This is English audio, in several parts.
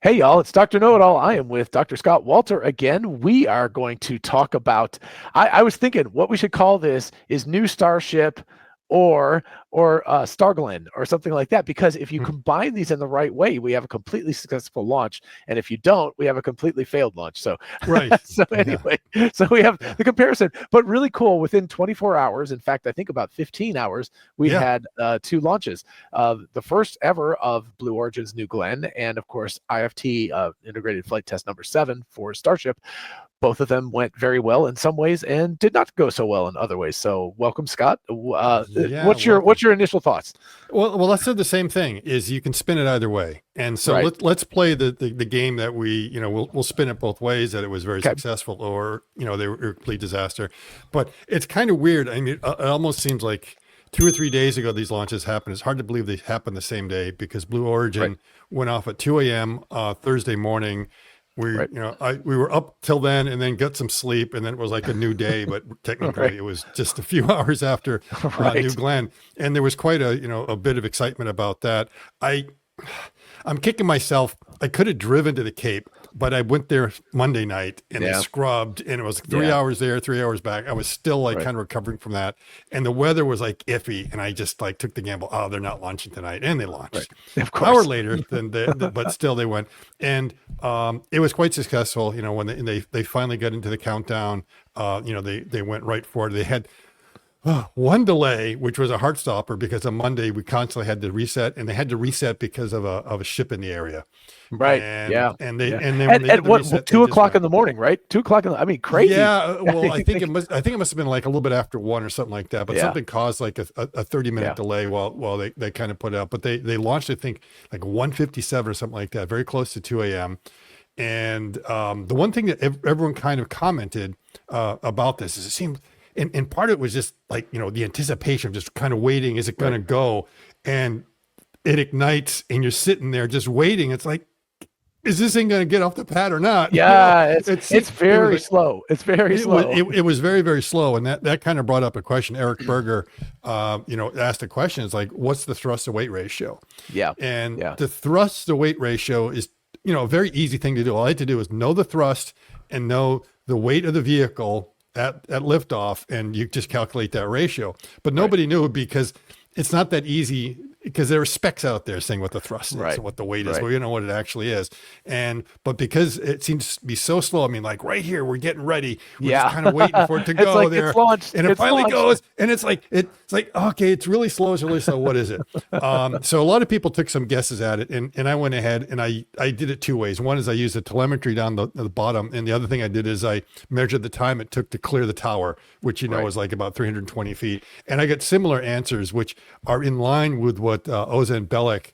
Hey y'all, it's Dr. Know-It-All. I am with Dr. Scott Walter again. We are going to talk about, I was thinking what we should call this is New Starship or Starglen or something like that, because if you combine these in the right way, we have a completely successful launch. And if you don't, we have a completely failed launch. So, Right. so anyway, so we have the comparison, but really cool. Within 24 hours, in fact, I think about 15 hours, we had two launches. The first ever of Blue Origin's New Glenn, and of course, IFT, Integrated Flight Test number 7 for Starship. Both of them went very well in some ways and did not go so well in other ways. So welcome, Scott. What's your initial thoughts? Well, let's say the same thing is you can spin it either way. And so let's play the game that we'll spin it both ways, that it was very successful or, they were a complete disaster. But it's kind of weird. I mean, it almost seems like 2 or 3 days ago, these launches happened. It's hard to believe they happened the same day because Blue Origin went off at 2 a.m. Thursday morning. We were up till then and then got some sleep, and then it was like a new day, but technically it was just a few hours after New Glenn. And there was quite a bit of excitement about that. I'm kicking myself. I could have driven to the Cape, but I went there Monday night and I scrubbed, and it was 3 hours there, 3 hours back. I was still kind of recovering from that. And the weather was iffy. And I just took the gamble. Oh, they're not launching tonight. And they launched of course. An hour later but still they went. And it was quite successful. When they finally got into the countdown, they went right for it. They had one delay, which was a heart stopper, because on Monday we constantly had to reset, and they had to reset because of a ship in the area. Right. And then at what, reset, 2 o'clock in the morning, right? 2 o'clock I mean, crazy. Yeah. Well, I think it must have been like a little bit after 1 or something like that, but something caused like a 30-minute delay while they kind of put it out. But they launched, I think, like 1:57 or something like that, very close to 2 a.m. And the one thing that everyone kind of commented about this is it seemed, and part of it was just like, the anticipation of just kind of waiting. Is it going to go? And it ignites and you're sitting there just waiting. It's like, is this thing going to get off the pad or not? Yeah, it's very slow. It's very slow. It was very, very slow. And that kind of brought up a question. Eric Berger, asked a question. It's like, what's the thrust to weight ratio? Yeah. And the thrust to weight ratio is, a very easy thing to do. All I had to do is know the thrust and know the weight of the vehicle at liftoff, and you just calculate that ratio. But nobody knew, because it's not that easy, because there are specs out there saying what the thrust is and what the weight is. Well, you know what it actually is. But because it seems to be so slow, I mean, like right here, we're getting ready. We're just kind of waiting for it to go there. It's launched. And it finally goes. And it's like, okay, it's really slow. It's really slow. What is it? So a lot of people took some guesses at it, and I went ahead and I did it 2 ways. One is I used the telemetry down the bottom. And the other thing I did is I measured the time it took to clear the tower, which, is like about 320 feet. And I got similar answers, which are in line with what Ozan Belek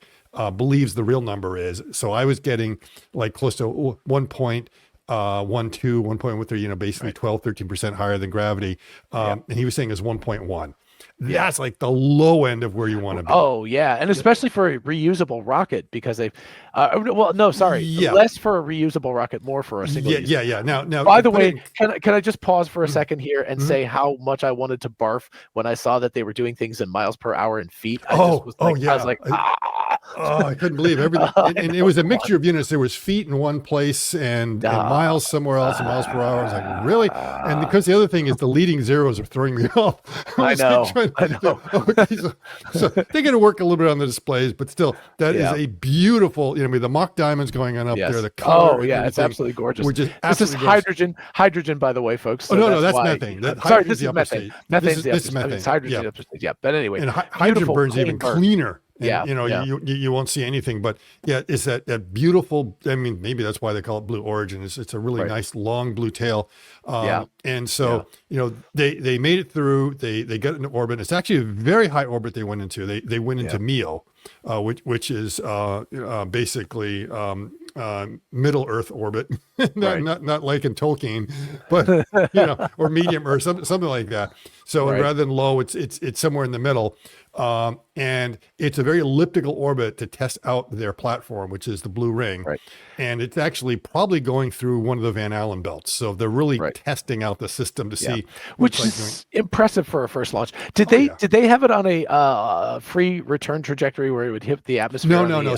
believes the real number is. So I was getting like close to 1.12, 1.13, basically 12, 13% higher than gravity. And he was saying it's 1.1. That's like the low end of where you want to be. Oh yeah, and especially for a reusable rocket, because they've less for a reusable rocket, more for a single. Yeah. Now. By the way, can I just pause for a second here and say how much I wanted to barf when I saw that they were doing things in miles per hour and feet? I was like, I couldn't believe everything. And it was a mixture of units. There was feet in one place and miles somewhere else, and miles per hour. I was like, really? And because the other thing is the leading zeros are throwing me off. I know. So they're going to work a little bit on the displays, but still, that is a beautiful. The mock diamonds going on up there. The color. Oh yeah, it's absolutely gorgeous. This is hydrogen, by the way, folks. So that's methane. Sorry, this is methane. This is methane. It's hydrogen. Yeah, but anyway, and hydrogen burns even cleaner. And, you won't see anything, but it's that beautiful. I mean, maybe that's why they call it Blue Origin. It's a really nice long blue tail. And so they made it through. They got into orbit. It's actually a very high orbit they went into. They went into MEO, which is basically middle Earth orbit, not like in Tolkien, but or medium Earth, something like that. So rather than low, it's somewhere in the middle. And it's a very elliptical orbit to test out their platform, which is the blue ring. Right. And it's actually probably going through one of the Van Allen belts. So they're really testing out the system to see, which is impressive for a first launch. Did they have it on a free return trajectory where it would hit the atmosphere? No. No,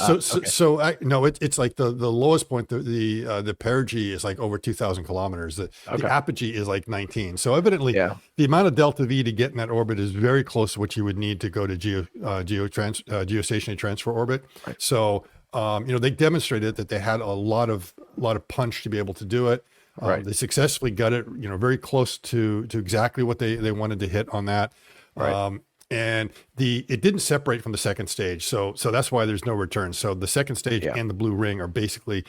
it's like the lowest point. The perigee is like over 2,000 kilometers. The apogee is like 19. So evidently, the amount of delta V to get in that orbit is very close to what you would need to go to geostationary transfer orbit. Right. So they demonstrated that they had a lot of punch to be able to do it. They successfully got it, very close to exactly what they wanted to hit on that. Right. And it didn't separate from the second stage. So that's why there's no return. So the second stage and the blue ring are basically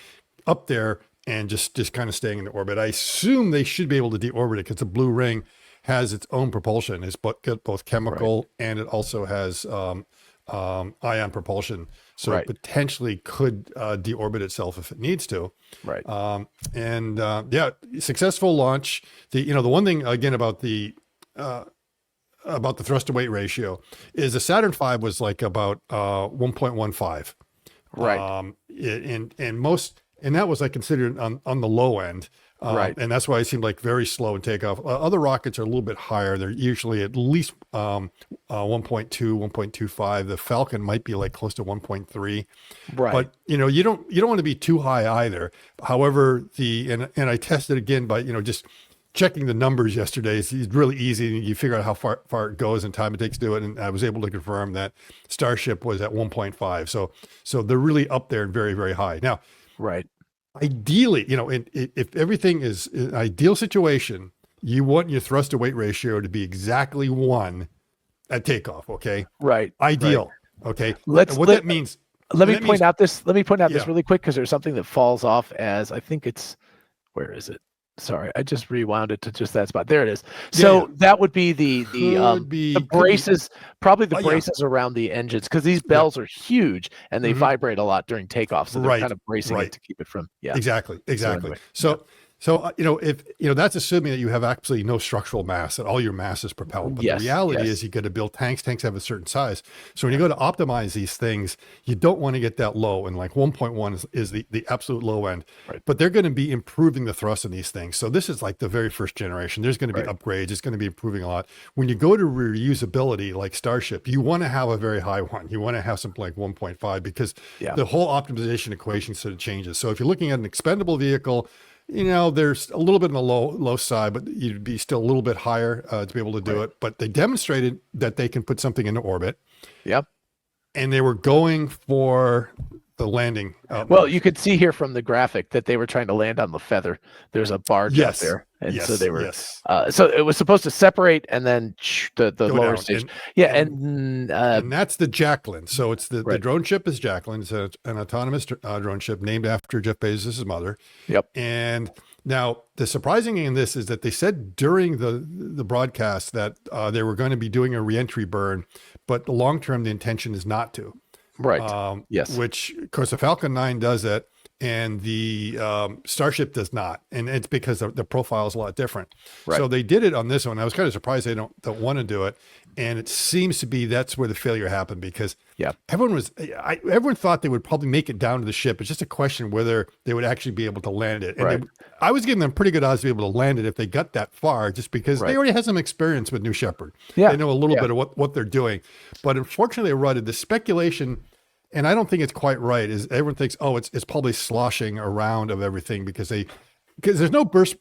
up there and just kind of staying in the orbit. I assume they should be able to deorbit it because the blue ring has its own propulsion. It's both chemical and it also has ion propulsion. So it potentially could deorbit itself if it needs to. Right. Successful launch. The one thing again about the thrust to weight ratio is the Saturn V was like about 1.15. Right. And that was like considered on the low end. And that's why it seemed like very slow in takeoff. Other rockets are a little bit higher. They're usually at least 1.2, 1.25. The Falcon might be like close to 1.3. Right. But you don't want to be too high either. However, and I tested again by just checking the numbers yesterday. It's really easy. You figure out how far it goes and time it takes to do it. And I was able to confirm that Starship was at 1.5. So they're really up there and very, very high. Now, ideally, if everything is an ideal situation, you want your thrust to weight ratio to be exactly 1 at takeoff. Okay. Right. Ideal. Right. Okay. That means. Let me point out this really quick, because there's something that falls off as, I think it's, where is it? Sorry, I just rewound it to just that spot. There it is. So that would be the braces, probably the braces around the engines, because these bells are huge and they vibrate a lot during takeoff. So they're kind of bracing it to keep it from. Exactly. So if that's assuming that you have absolutely no structural mass, that all your mass is propellant. But the reality is you got to build tanks. Tanks have a certain size. So when you go to optimize these things, you don't want to get that low. And like 1.1 is the absolute low end. Right. But they're going to be improving the thrust in these things. So this is like the very first generation. There's going to be upgrades. It's going to be improving a lot. When you go to reusability like Starship, you want to have a very high one. You want to have something like 1.5 because the whole optimization equation sort of changes. So if you're looking at an expendable vehicle, there's a little bit on the low side, but you'd be still a little bit higher to be able to do it. But they demonstrated that they can put something into orbit. Yep. And they were going for the landing. Well, you could see here from the graphic that they were trying to land on the feather. There's a barge up there. And so they were, so it was supposed to separate and then the lower stage. And that's the Jacqueline. So it's the drone ship is Jacqueline. It's an autonomous drone ship named after Jeff Bezos' mother. Yep. And now the surprising thing in this is that they said during the broadcast that they were going to be doing a reentry burn, but long-term, the intention is not to. Right. Which, of course, the Falcon 9 does it, and the Starship does not, and it's because the profile is a lot different. Right. So they did it on this one. I was kind of surprised they don't want to do it, and it seems to be that's where the failure happened because everyone thought they would probably make it down to the ship. It's just a question whether they would actually be able to land it. And I was giving them pretty good odds to be able to land it if they got that far, just because they already had some experience with New Shepard. Yeah. They know a little bit of what they're doing, but unfortunately, they rutted. The speculation, and I don't think it's quite right, is everyone thinks, it's probably sloshing around of everything because there's no boost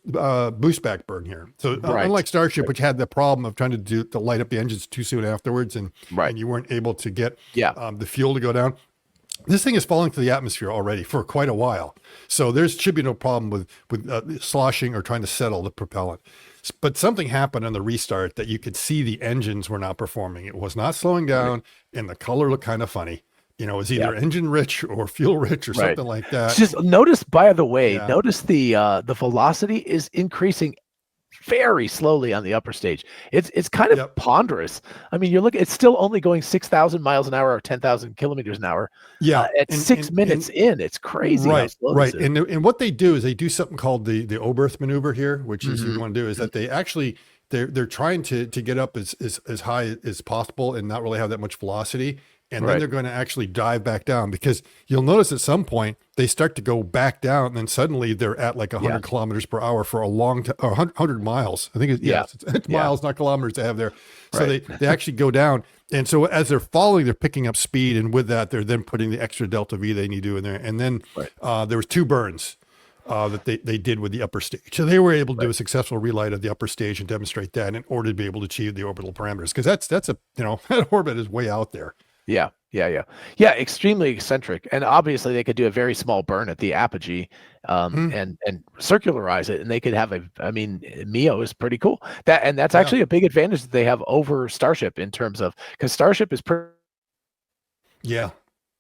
back burn here. So unlike Starship, which had the problem of trying to light up the engines too soon afterwards, and you weren't able to get the fuel to go down. This thing is falling to the atmosphere already for quite a while. So should be no problem with sloshing or trying to settle the propellant. But something happened on the restart that you could see the engines were not performing. It was not slowing down, and the color looked kind of funny. It's either engine rich or fuel rich or something like that. Just notice, by the way, notice the velocity is increasing very slowly on the upper stage. It's kind of ponderous. I mean, it's still only going 6,000 miles an hour or 10,000 kilometers an hour. Yeah. At 6 minutes in, it's crazy. Right. And what they do is they do something called the Oberth maneuver here, which is what you want to do is that they actually they're trying to get up as high as possible and not really have that much velocity. And then they're going to actually dive back down, because you'll notice at some point they start to go back down, and then suddenly they're at like 100 kilometers per hour for a long time, or 100 miles. I think it's miles, not kilometers they have there. So they actually go down. And so as they're falling, they're picking up speed. And with that, they're then putting the extra delta V they need to do in there. And then there was 2 burns that they did with the upper stage. So they were able to do a successful relight of the upper stage and demonstrate that in order to be able to achieve the orbital parameters. Because that's a, that orbit is way out there. Yeah. Extremely eccentric, and obviously they could do a very small burn at the apogee, and circularize it, and they could have MEO is pretty cool. That's actually a big advantage that they have over Starship in terms of, because Starship is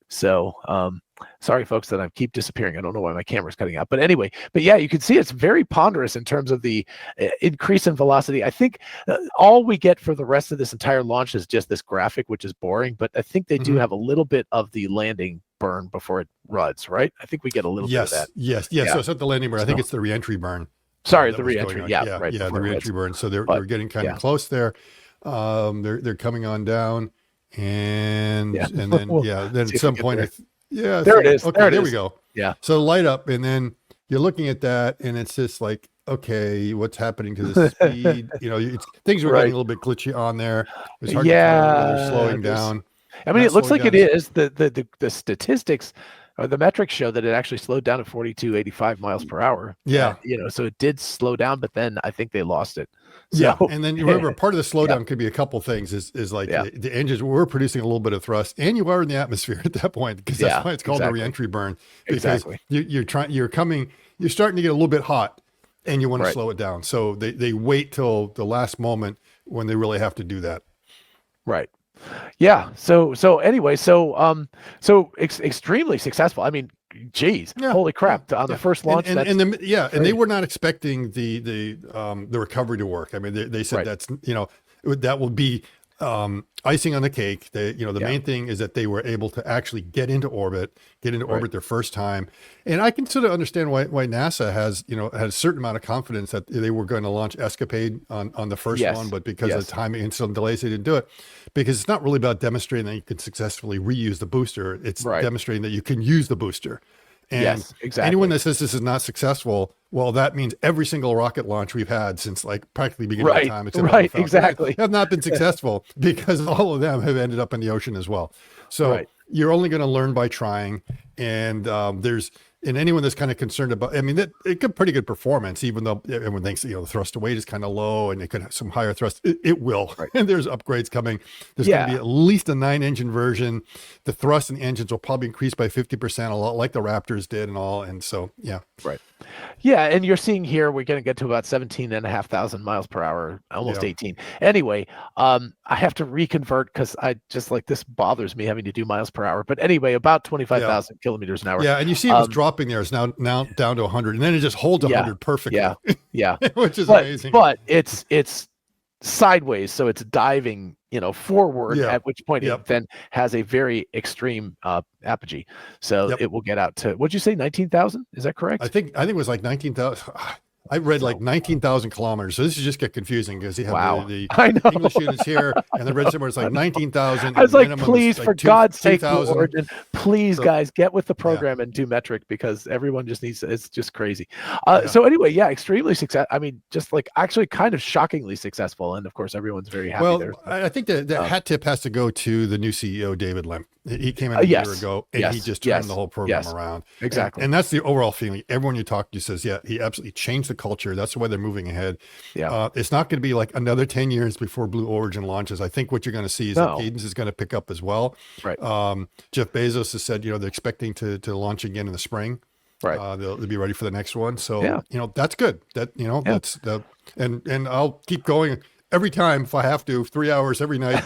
So, sorry, folks, that I keep disappearing. I don't know why my camera's cutting out. But anyway, you can see it's very ponderous in terms of the increase in velocity. I think all we get for the rest of this entire launch is just this graphic, which is boring. But I think they do have a little bit of the landing burn before it ruds, right? I think we get a little bit of that. Yes. So it's not the landing burn. I think it's the reentry burn. Sorry, the reentry. The reentry burn. So they're getting kind of close there. They're coming on down. And then then at some point there it is. Okay, there we go. So light up, and then you're looking at that, and it's just like, okay, what's happening to the speed? Things were getting a little bit glitchy on there. It's hard to tell when they're slowing down. I mean, it looks like it is. The statistics or the metrics show that it actually slowed down at 42.85 miles per hour. So it did slow down, but then I think they lost it. And then you remember part of the slowdown could be a couple things. Is like the engines were producing a little bit of thrust, and you are in the atmosphere at that point, because that's why it's called a reentry burn. Because you're starting to get a little bit hot, and you want to slow it down. So they wait till the last moment when they really have to do that. Right. Yeah. So anyway, extremely successful. I mean, geez, holy crap! On the first launch, and they were not expecting the recovery to work. I mean, they said that's that will be icing on the cake. The main thing is that they were able to actually get into orbit their first time. And I can sort of understand why NASA has had a certain amount of confidence that they were going to launch Escapade on the first one, but because of timing and some delays, they didn't do it. Because it's not really about demonstrating that you can successfully reuse the booster. It's demonstrating that you can use the booster. And anyone that says this is not successful, well, that means every single rocket launch we've had since like practically the beginning of time, have not been successful, because all of them have ended up in the ocean as well. So you're only going to learn by trying. And and anyone that's kind of concerned about, I mean, that it could pretty good performance, even though everyone thinks, the thrust to weight is kind of low and it could have some higher thrust. It will. And there's upgrades coming. There's going to be at least a 9-engine version. The thrust in the engines will probably increase by 50%, a lot like the Raptors did and all. And so, and you're seeing here, we're going to get to about 17,500 miles per hour, almost 18. Anyway, I have to reconvert, because I just this bothers me having to do miles per hour. But anyway, about 25,000 kilometers an hour. Yeah. And you see it was dropping there. It's now down to 100, and then it just holds 100 perfectly. Which is amazing. But it's sideways, so it's diving forward, at which point it then has a very extreme apogee. So it will get out to, what'd you say, 19,000? Is that correct? I think it was like 19,000. I read like 19,000 kilometers. So this is just get confusing, because you have the English units here, and the red somewhere it's like 19,000. I was like, please, for God's sake, Origin, please, guys, get with the program and do metric, because everyone just needs, it's just crazy. So anyway, extremely successful. I mean, just actually kind of shockingly successful. And of course, everyone's very happy there. I think the hat tip has to go to the new CEO, David Lim. He came in a year ago, and he just turned the whole program around. Exactly. And that's the overall feeling. Everyone you talk to says, he absolutely changed the culture. That's the way they're moving ahead. It's not going to be like another 10 years before Blue Origin launches. I think what you're going to see is that cadence is going to pick up as well. Jeff Bezos has said, they're expecting to launch again in the spring. They'll be ready for the next one. So, that's good. That's and I'll keep going every time if I have to, 3 hours every night.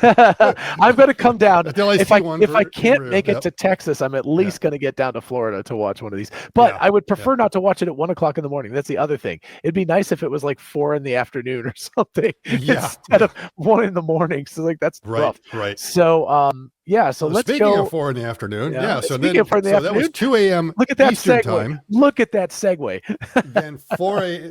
I'm going to come down. If I can't make it to Texas, I'm at least going to get down to Florida to watch one of these. But I would prefer not to watch it at 1 o'clock in the morning. That's the other thing. It'd be nice if it was like 4 in the afternoon or something instead of 1 in the morning. So that's rough. Right. So Yeah, so let's speaking go. of 4 in the afternoon, So that was 2 a.m. Look at that Eastern segue. time. Look at that segue. Then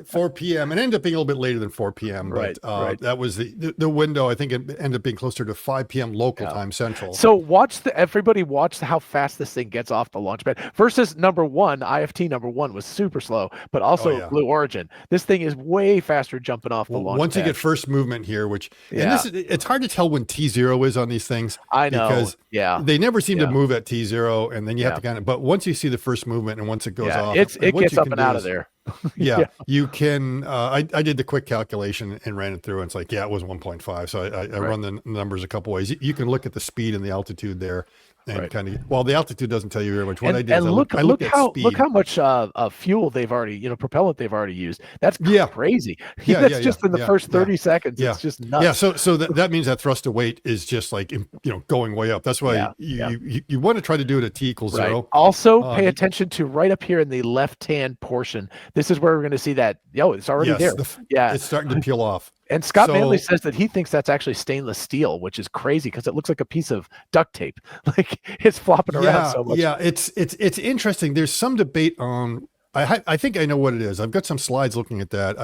4 p.m. and ended up being a little bit later than 4 p.m. But that was the window. I think it ended up being closer to 5 p.m. local time central. So everybody watch how fast this thing gets off the launch pad versus number one. IFT number one was super slow, but also Blue Origin. This thing is way faster jumping off the launch once pad. You get first movement here, which and it's hard to tell when T0 is on these things. I know because they never seem to move at T0, and then you have to kind of. But once you see the first movement and once it goes off, it gets up and out of there. You can. I did the quick calculation and ran it through, and it's like, it was 1.5. So I run the numbers a couple ways. You can look at the speed and the altitude there. And kind of, well, the altitude doesn't tell you very much. What I did is look how much fuel they've already, propellant they've already used. That's crazy. That's just in the first 30 seconds. It's just nuts. Yeah. So that means that thrust to weight is just like, going way up. That's why you want to try to do it at T equals 0. Also pay attention to right up here in the left-hand portion. This is where we're going to see that. It's already there. It's starting to peel off. And Scott Manley says that he thinks that's actually stainless steel, which is crazy because it looks like a piece of duct tape. Like it's flopping around so much. Yeah, it's interesting. There's some debate on. I think I know what it is. I've got some slides looking at that.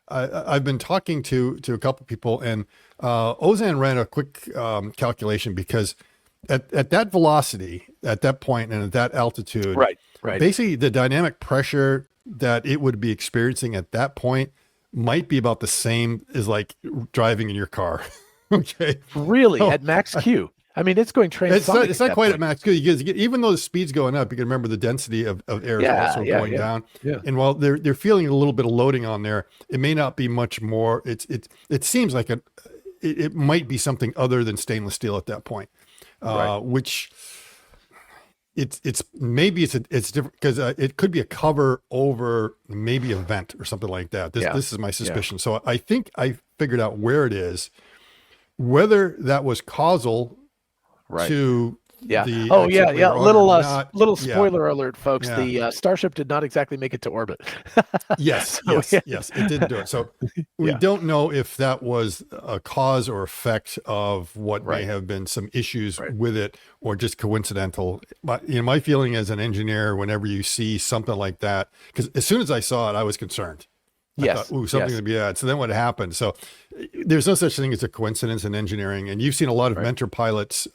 I've been talking to a couple people, and Ozan ran a quick calculation because at that velocity, at that point, and at that altitude, right. Basically, the dynamic pressure that it would be experiencing at that point might be about the same as like driving in your car. Okay. Really? At max Q? I mean, it's going transonic. It's not quite at max Q. Even though the speed's going up, you can remember the density of air is also going down. Yeah. And while they're feeling a little bit of loading on there, it may not be much more. It seems like it might be something other than stainless steel at that point, which it's different because it could be a cover over maybe a vent or something like that. This is my suspicion. So I think I figured out where it is, whether that was causal to little spoiler alert, folks. The Starship did not exactly make it to orbit. Yes, it didn't do it. So we don't know if that was a cause or effect of what may have been some issues with it, or just coincidental. But my feeling as an engineer, whenever you see something like that, because as soon as I saw it, I was concerned. I thought, something's gonna be bad. So then what happened? So there's no such thing as a coincidence in engineering. And you've seen a lot of Mentor Pilots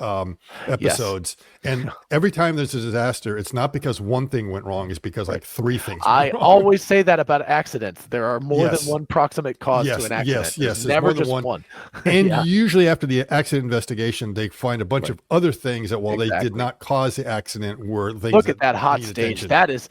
episodes. And every time there's a disaster, it's not because one thing went wrong, it's because like 3 things went wrong. Always say that about accidents. There are more than one proximate cause to an accident. Yes, never just one. And usually after the accident investigation, they find a bunch of other things that while they did not cause the accident were things. Look at that hot stage. Attention. That is,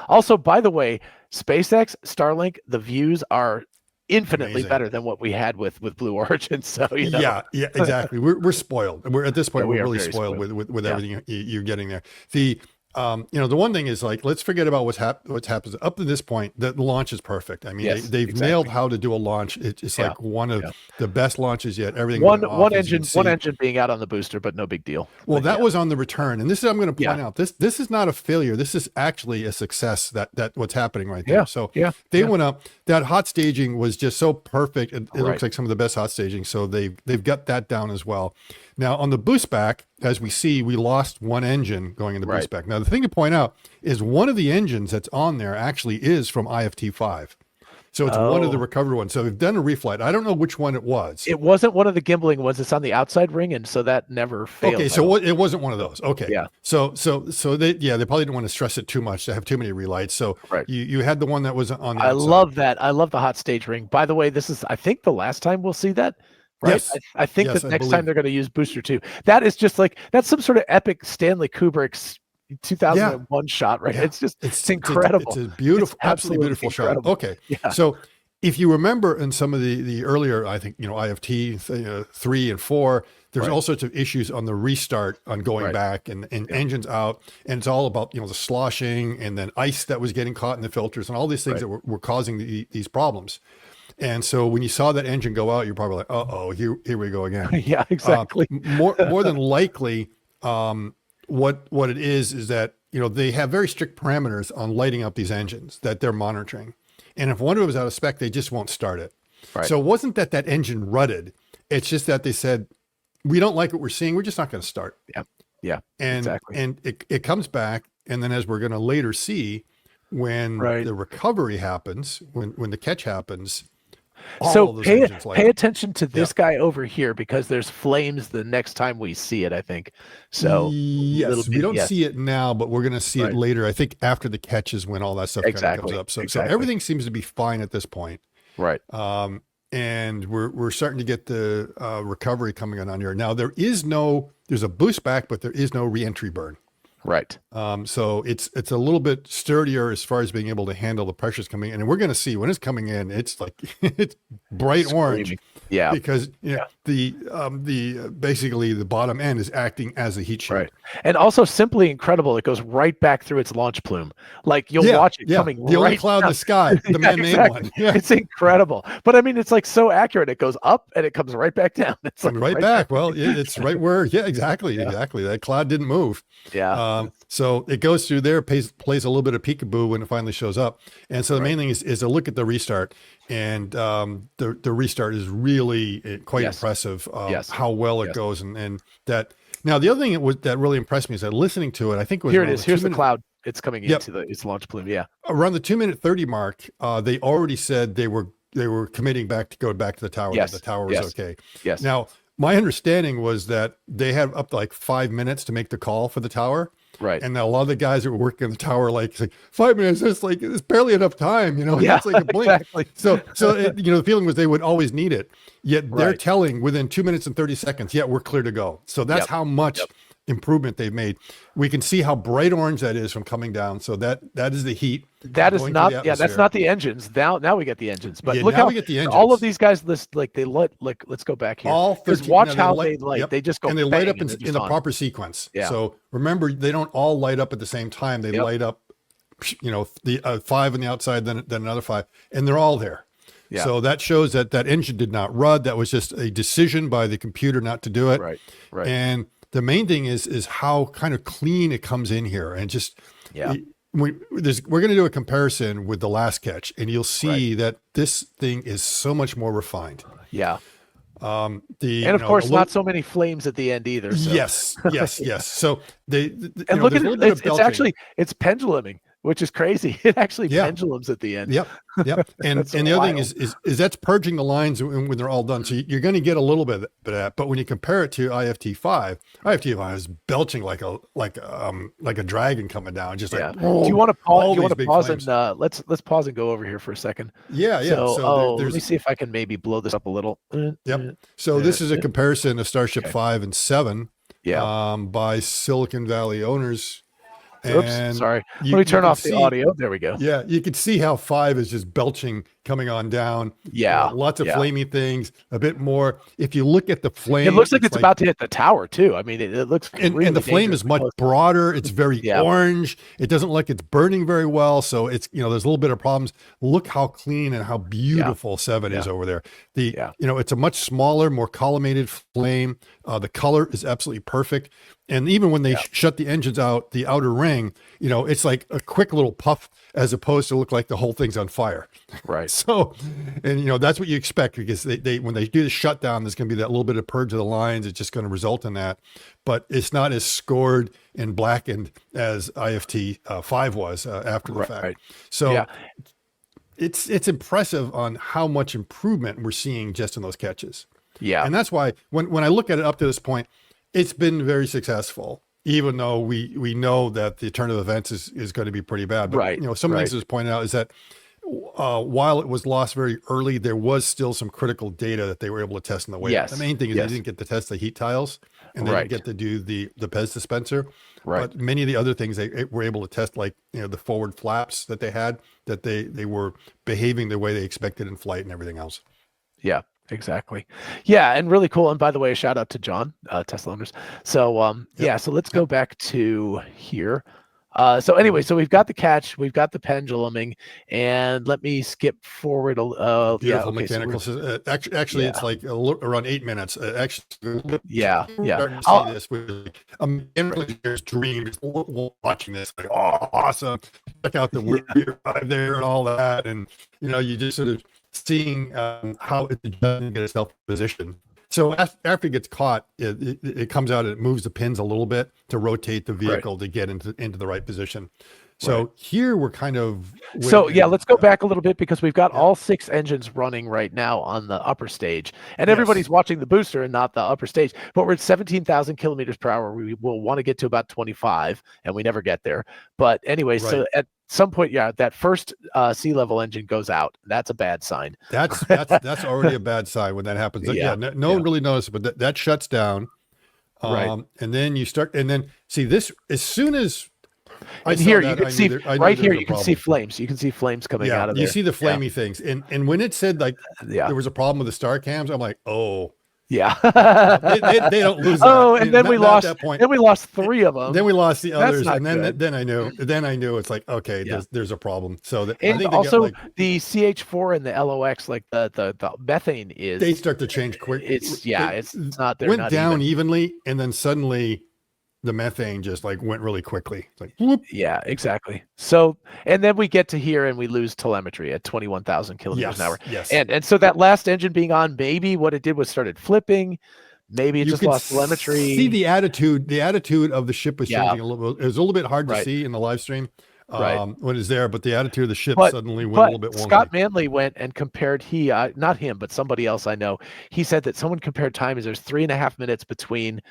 also, by the way, SpaceX, Starlink, the views are infinitely better than what we had with Blue Origin. So exactly. We're spoiled. We're at this point we're really spoiled with everything you're getting there. The one thing is, like, let's forget about what's happened up to this point. The launch is perfect. I mean, they've nailed how to do a launch. It's like one of the best launches yet. Everything one engine being out on the booster, but no big deal. Well, that was on the return, and this is I'm going to point out. This is not a failure. This is actually a success. That what's happening right there. So they went up. That hot staging was just so perfect. It looks like some of the best hot staging. So they've got that down as well. Now on the boost back, as we see, we lost one engine going in the boost back. Now the thing to point out is one of the engines that's on there actually is from IFT-5. So it's one of the recovered ones. So we've done a reflight. I don't know which one it was. It wasn't one of the gimbling ones. It's on the outside ring, and so that never failed. Okay, so it wasn't one of those. Okay. Yeah. So they probably didn't want to stress it too much to have too many relights. So you had the one that was on the outside. I love that. I love the hot stage ring. By the way, this is, I think, the last time we'll see that. Right. Yes. I think that next time they're going to use Booster 2. That is just like, that's some sort of epic Stanley Kubrick's 2001 shot, right? It's just, it's incredible. It's a beautiful, absolutely beautiful shot. Okay. Yeah. So if you remember in some of the earlier, I think, IFT 3 and 4, there's all sorts of issues on the restart on going back and engines out. And it's all about, the sloshing and then ice that was getting caught in the filters and all these things that were causing these problems. And so when you saw that engine go out, you're probably like, uh-oh, here we go again. Yeah, exactly. More than likely, what it is that, they have very strict parameters on lighting up these engines that they're monitoring. And if one of them is out of spec, they just won't start it. Right. So it wasn't that engine rutted. It's just that they said, we don't like what we're seeing. We're just not going to start. Yeah. Yeah. And, exactly. and it comes back. And then as we're going to later see, when the recovery happens, when the catch happens, so pay attention to this guy over here, because there's flames the next time we see it, I think. So yes, we don't see it now, but we're going to see it later. I think after the catch is when all that stuff kind of comes up. So everything seems to be fine at this point. Right. And we're starting to get the recovery coming on here. Now there's a boost back, but there is no reentry burn. Right. So it's a little bit sturdier as far as being able to handle the pressures coming in. And we're going to see when it's coming in, it's like, it's bright orange. Yeah. Because the basically the bottom end is acting as a heat shield. Right. And also simply incredible. It goes right back through its launch plume. Like you'll watch it coming the only cloud in the sky, the man-made one. Yeah. It's incredible. But I mean, it's like so accurate. It goes up and it comes right back down. It's like right back. Well, it's right where, exactly. That cloud didn't move. Yeah. So it goes through there, plays a little bit of peekaboo when it finally shows up. And so the main thing is to look at the restart. And the restart is really quite impressive. How well it goes, and that. Now the other thing that really impressed me is that listening to it, I think it was here it is. Here's the cloud. It's coming into its launch plume. Yeah. Around the 2-minute 30 mark, they already said they were committing to go back to the tower. Yes. The tower was okay. Yes. Now my understanding was that they had up to like 5 minutes to make the call for the tower. Right. And a lot of the guys that were working in the tower, like 5 minutes, it's barely enough time, Yeah, it's like a blink. exactly. So the feeling was they would always need it. Yet they're telling within 2 minutes and 30 seconds, we're clear to go. So that's how much improvement they've made. We can see how bright orange that is from coming down. So that is the heat. That is not, that's not the engines. Now we get the engines. But look how we get the engines. All of these guys let's go back here. All 13, watch how they light. They just go and they light up in the proper sequence. Yeah. So remember, they don't all light up at the same time. They light up, the 5 on the outside, then another 5, and they're all there. Yeah. So that shows that engine did not rud. That was just a decision by the computer not to do it. Right. And the main thing is how kind of clean it comes in here, and just we're going to do a comparison with the last catch, and you'll see that this thing is so much more refined. Yeah. Of course, not so many flames at the end either. So. Yes. So and look at it. It's penduluming, which is crazy. It actually pendulums at the end. Yep. And the other thing is that's purging the lines when they're all done. So you're going to get a little bit of that. But when you compare it to IFT5 is belching like a dragon coming down. Just like, do you want to pause? And let's pause and go over here for a second. Yeah. So let me see if I can maybe blow this up a little. Yep. So this is a comparison of Starship 5 and 7. By Silicon Valley owners. Oops, sorry. Let me turn off the audio. There we go. Yeah, you can see how 5 is just belching coming on down. Yeah. Lots of flamey things, a bit more. If you look at the flame, it looks like it's about to hit the tower too. I mean, it looks really and the flame is much broader. It's very orange. It doesn't look like it's burning very well. So it's, there's a little bit of problems. Look how clean and how beautiful 7 is over there. It's a much smaller, more collimated flame. The color is absolutely perfect. And even when they shut the engines out, the outer ring, it's like a quick little puff as opposed to look like the whole thing's on fire. Right. So, and that's what you expect, because they when they do the shutdown, there's going to be that little bit of purge of the lines. It's just going to result in that, but it's not as scored and blackened as IFT 5 was after the fact. Right. So it's impressive on how much improvement we're seeing just in those catches. Yeah. And that's why when I look at it up to this point, it's been very successful, even though we know that the turn of events is going to be pretty bad. But, some of the things that was pointed out is that while it was lost very early, there was still some critical data that they were able to test in the way. Yes. The main thing is they didn't get to test the heat tiles, and they didn't get to do the Pez dispenser. Right. But many of the other things they were able to test, like, the forward flaps that they had, that they were behaving the way they expected in flight and everything else. Yeah. Exactly. Yeah. And really cool. And by the way, a shout out to John, Tesla owners. So, so let's go back to here. So anyway, so we've got the catch, we've got the penduluming, and let me skip forward. Beautiful mechanical. So actually, it's like around 8 minutes. Actually, I'll this with engineer's dream, just watching this, like, oh, awesome. Check out the rear drive there and all that, and you just sort of seeing how it's adjusting to get itself in position. So after it gets caught, it comes out and it moves the pins a little bit to rotate the vehicle to get into the right position. So here we're kind of let's go back a little bit because we've got all 6 engines running right now on the upper stage, and everybody's watching the booster and not the upper stage. But we're at 17,000 kilometers per hour. We will want to get to about 25, and we never get there. But anyway, so at some point, that first sea level engine goes out. That's a bad sign. That's already a bad sign when that happens. No one really noticed, but that shuts down. And then you start, and then see this as soon as. And here you can see right here you can see flames. You can see flames coming out of there. You see the flamey things. And when it said like there was a problem with the star cams, I'm like, oh. Yeah. they don't lose that. Oh, and then we lost that point. Then we lost 3 of them. Then we lost the others. And then I knew it's like, okay, there's a problem. So I think also the CH4 and the LOX, like the methane they start to change quick. It's not there. Went down evenly, and then suddenly the methane just like went really quickly. It's like, whoop. Yeah, exactly. So, and then we get to here and we lose telemetry at 21,000 kilometers an hour. Yes. And so that last engine being on, maybe what it did was started flipping. Maybe it just lost telemetry. See the attitude of the ship was changing a little bit. It was a little bit hard to see in the live stream when it's there, but the attitude of the ship suddenly went a little bit wonky. Scott Manley went and compared not him, but somebody else I know. He said that someone compared time as there's 3.5 minutes between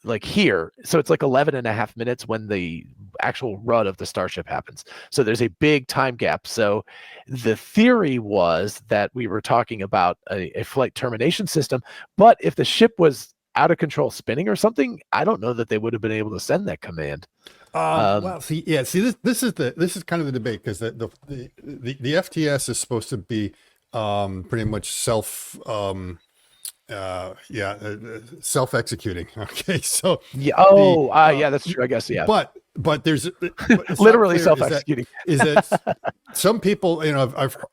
like here, so it's like 11.5 minutes when the actual run of the Starship happens. So there's a big time gap. So the theory was that we were talking about a flight termination system, but if the ship was out of control spinning or something, I don't know that they would have been able to send that command. This is kind of the debate, because the FTS is supposed to be pretty much self-executing. Okay, so that's true, I guess. But there's literally self-executing. Is that some people,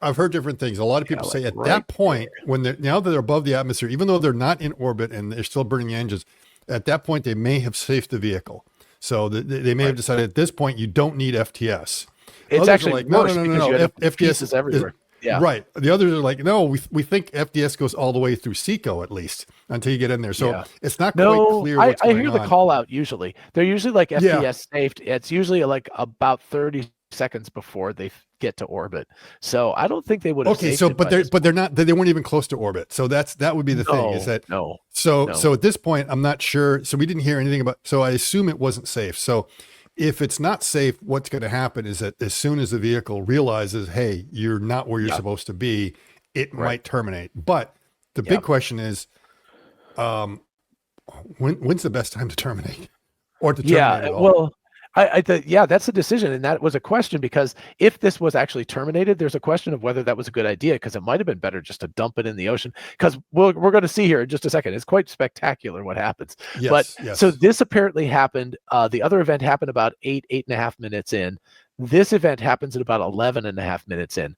I've heard different things. A lot of people say at that point, now that they're above the atmosphere, even though they're not in orbit and they're still burning the engines, at that point they may have safed the vehicle. So they may have decided at this point you don't need FTS. It's others actually like, no. FTS is everywhere. Right. The others are like, no, we think FTS goes all the way through SECO at least until you get in there. So it's not quite clear what's going on. I hear the call out usually. They're usually like FTS safed. It's usually like about 30 seconds before they get to orbit. So I don't think they would have. Okay, so but they're not. They weren't even close to orbit. So that would be the thing. Is that So at this point, I'm not sure. So we didn't hear anything about. So I assume it wasn't safe. So if it's not safe, what's going to happen is that as soon as the vehicle realizes, hey, you're not where you're supposed to be, it might terminate. But the big question is, when's the best time to terminate, or to terminate at all? Well, that's a decision, and that was a question, because if this was actually terminated, there's a question of whether that was a good idea, because it might have been better just to dump it in the ocean, because we're going to see here in just a second. It's quite spectacular what happens. So this apparently happened. The other event happened about 8.5 minutes in. This event happens at about 11.5 minutes in.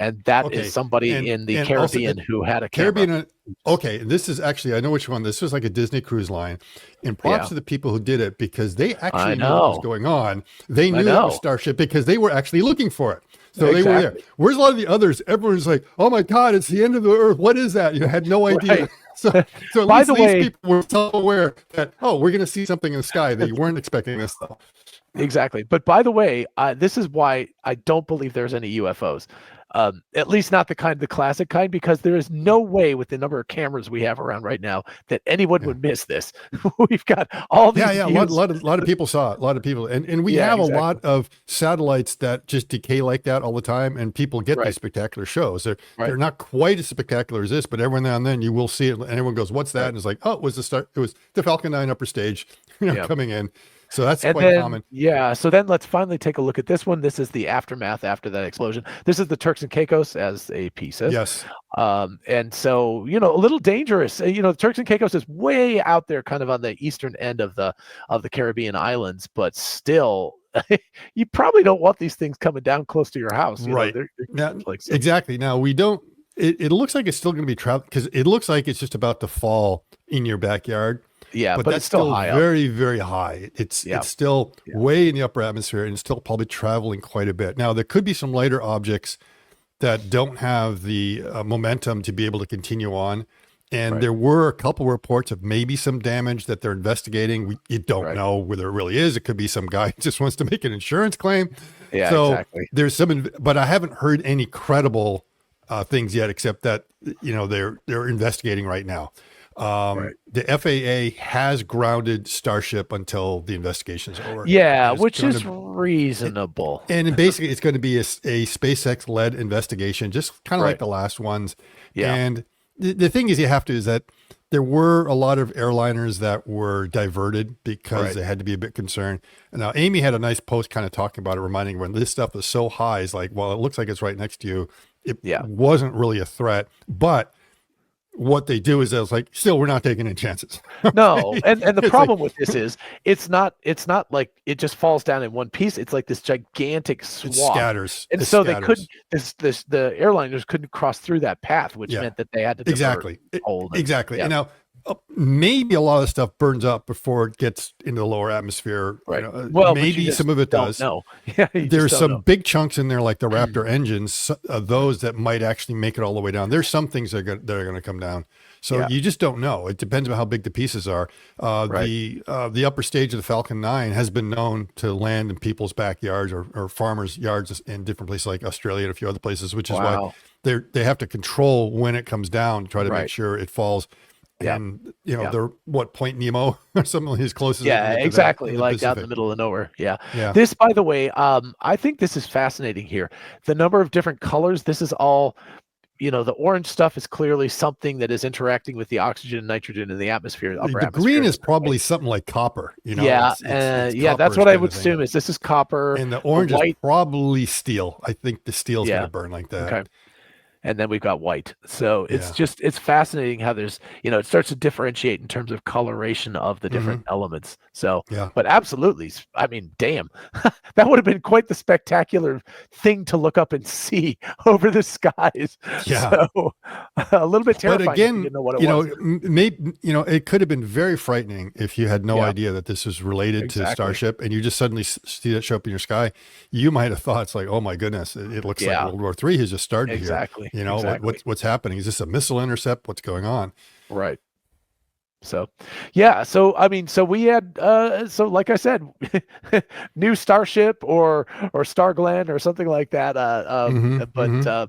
And that is somebody in the Caribbean who had a camera. Okay, this is actually, I know which one. This was like a Disney Cruise Line. And props to the people who did it, because they actually knew what was going on. They knew it was Starship because they were actually looking for it. So they were there. Whereas a lot of the others, everyone's like, oh my God, it's the end of the earth. What is that? You had no idea. So at least these people were self-aware that, we're going to see something in the sky that you weren't expecting this stuff. Exactly. But by the way, this is why I don't believe there's any UFOs. At least not the classic kind, because there is no way with the number of cameras we have around right now that anyone would miss this. We've got all these. A lot of people saw it. A lot of people, and we have a lot of satellites that just decay like that all the time, and people get these spectacular shows. They're not quite as spectacular as this, but every now and then you will see it, and everyone goes, "What's that?" And it's like, "Oh, it was the Falcon 9 upper stage, coming in." So that's quite common. Yeah. So then let's finally take a look at this one. This is the aftermath after that explosion. This is the Turks and Caicos, as AP says. Yes. And so, a little dangerous. The Turks and Caicos is way out there, kind of on the eastern end of the Caribbean islands, but still, you probably don't want these things coming down close to your house. Right. Exactly. Now we don't. It looks like it's still going to be trapped, because it looks like it's just about to fall in your backyard. Yeah, but that's it's still high very, very high. It's still way in the upper atmosphere, and it's still probably traveling quite a bit. Now, there could be some lighter objects that don't have the momentum to be able to continue on, And there were a couple reports of maybe some damage that they're investigating. You don't know whether it really is. It could be some guy who just wants to make an insurance claim. Yeah, so exactly. There's some, but I haven't heard any credible things yet, except that, they're investigating right now. The FAA has grounded Starship until the investigation is over. Yeah, which is reasonable. And basically, it's going to be a SpaceX-led investigation, just kind of like the last ones. Yeah. And the thing is that there were a lot of airliners that were diverted because they had to be a bit concerned. And now Amy had a nice post kind of talking about it, reminding when this stuff is so high, it's like, well, it looks like it's right next to you. It wasn't really a threat, but what they do is it's like, still, we're not taking any chances. No. And the problem with this is it's not like it just falls down in one piece. It's like this gigantic swath. It scatters. And so they couldn't, the airliners couldn't cross through that path, which meant that they had to exactly. Yeah. And now maybe a lot of stuff burns up before it gets into the lower atmosphere. Well, maybe some of it does. No. There's some big chunks in there, like the Raptor engines, those that might actually make it all the way down. There's some things that are going to come down. So you just don't know. It depends on how big the pieces are. The upper stage of the Falcon 9 has been known to land in people's backyards or farmers' yards in different places like Australia and a few other places, which is why they have to control when it comes down to try to make sure it falls. And they're Point Nemo or something as close as exactly, like out in the middle of nowhere. This, by the way, I think this is fascinating here. The number of different colors. This is all, the orange stuff is clearly something that is interacting with the oxygen and nitrogen in the atmosphere. The green is probably something like copper. It's that's what I would assume is this is copper. And the orange is probably steel. I think the steel is going to burn like that. Okay. And then we've got white. So it's fascinating how there's, it starts to differentiate in terms of coloration of the different elements. So, but absolutely. I mean, damn, that would have been quite the spectacular thing to look up and see over the skies. Yeah. So a little bit terrifying. But again, you didn't know what it was. Maybe, it could have been very frightening if you had no idea that this was related to Starship and you just suddenly see that show up in your sky. You might have thought it's like, oh my goodness, it looks like World War III has just started here. What's happening? Is this a missile intercept? What's going on? Right. So, so we had, like I said, new Starship or Starglen or something like that.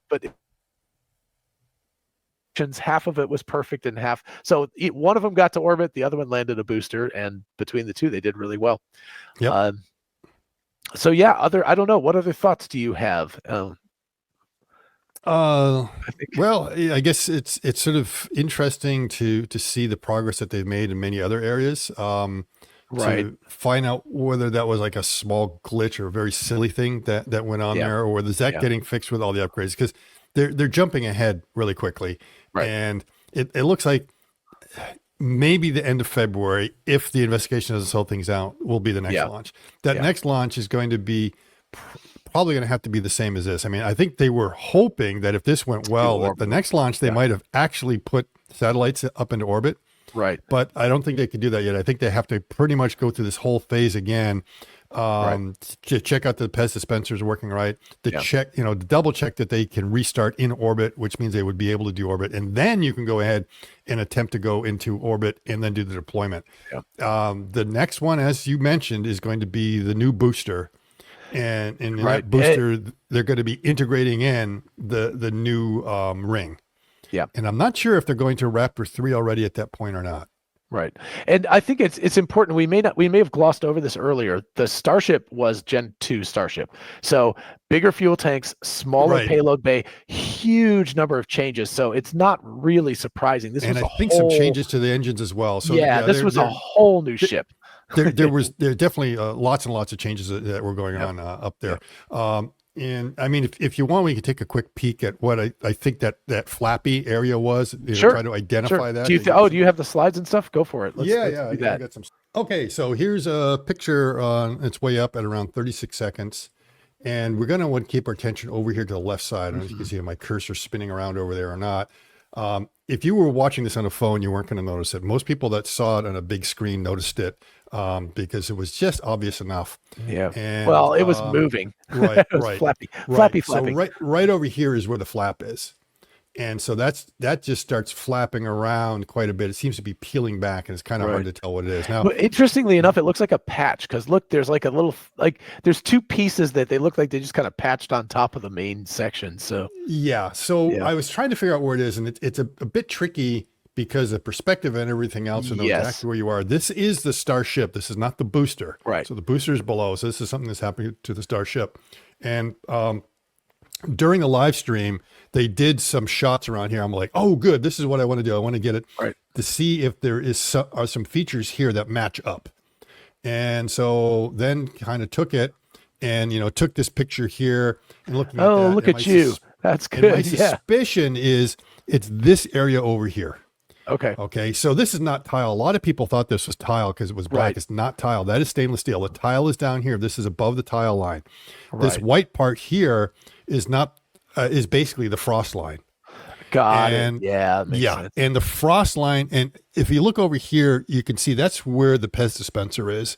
But half of it was perfect and half. So one of them got to orbit, the other one landed a booster, and between the two, they did really well. Yeah. I don't know. What other thoughts do you have? Well, I guess it's sort of interesting to see the progress that they've made in many other areas. To find out whether that was like a small glitch or a very silly thing that went on there, or is that getting fixed with all the upgrades? Because they're jumping ahead really quickly, and it looks like maybe the end of February, if the investigation doesn't sort things out, will be the next launch. That next launch is going to be probably going to have to be the same as this. I mean, I think they were hoping that if this went well, that the next launch, they might have actually put satellites up into orbit. Right. But I don't think they could do that yet. I think they have to pretty much go through this whole phase again to check out the PEZ dispensers working right, check, to double check that they can restart in orbit, which means they would be able to do orbit. And then you can go ahead and attempt to go into orbit and then do the deployment. The next one, as you mentioned, is going to be the new booster. And in that booster, they're going to be integrating in the new ring. Yeah. And I'm not sure if they're going to Raptor 3 already at that point or not. Right. And I think it's important. We may have glossed over this earlier. The Starship was Gen 2 Starship. So bigger fuel tanks, smaller payload bay, huge number of changes. So it's not really surprising. This was some changes to the engines as well. So this was a whole new ship. There definitely lots and lots of changes that were going on up there. And I mean, if you want, we can take a quick peek at what I think that flappy area was. Try to identify that. Do you have the slides and stuff? Go for it. Let's do that. I got some. Okay, so here's a picture on its way up at around 36 seconds. And we're going to want to keep our attention over here to the left side. I don't know if you can see my cursor spinning around over there or not. If you were watching this on a phone, you weren't going to notice it. Most people that saw it on a big screen noticed it because it was just obvious enough. Yeah. And, it was moving. Right. It was right. Flappy. So right over here is where the flap is. And so that just starts flapping around quite a bit. It seems to be peeling back, and it's kind of hard to tell what it is. Now, but interestingly enough, it looks like a patch, because look, there's like a little, like there's two pieces that they look like they just kind of patched on top of the main section. So yeah. So I was trying to figure out where it is, and it's a bit tricky because of perspective and everything else, and know exactly where you are. This is the Starship. This is not the booster. Right. So the booster is below. So this is something that's happening to the Starship. And during the live stream, they did some shots around here. I'm like, oh, good. This is what I want to do. I want to get it to see if there is are some features here that match up. And so then kind of took it and, took this picture here and looking at that. Oh, look at you. That's good. My suspicion is it's this area over here. Okay. So this is not tile. A lot of people thought this was tile because it was black. It's not tile. That is stainless steel. The tile is down here. This is above the tile line. This white part here is not, is basically the frost line. Got it. Yeah. Makes sense. And the frost line. And if you look over here, you can see that's where the Pez dispenser is.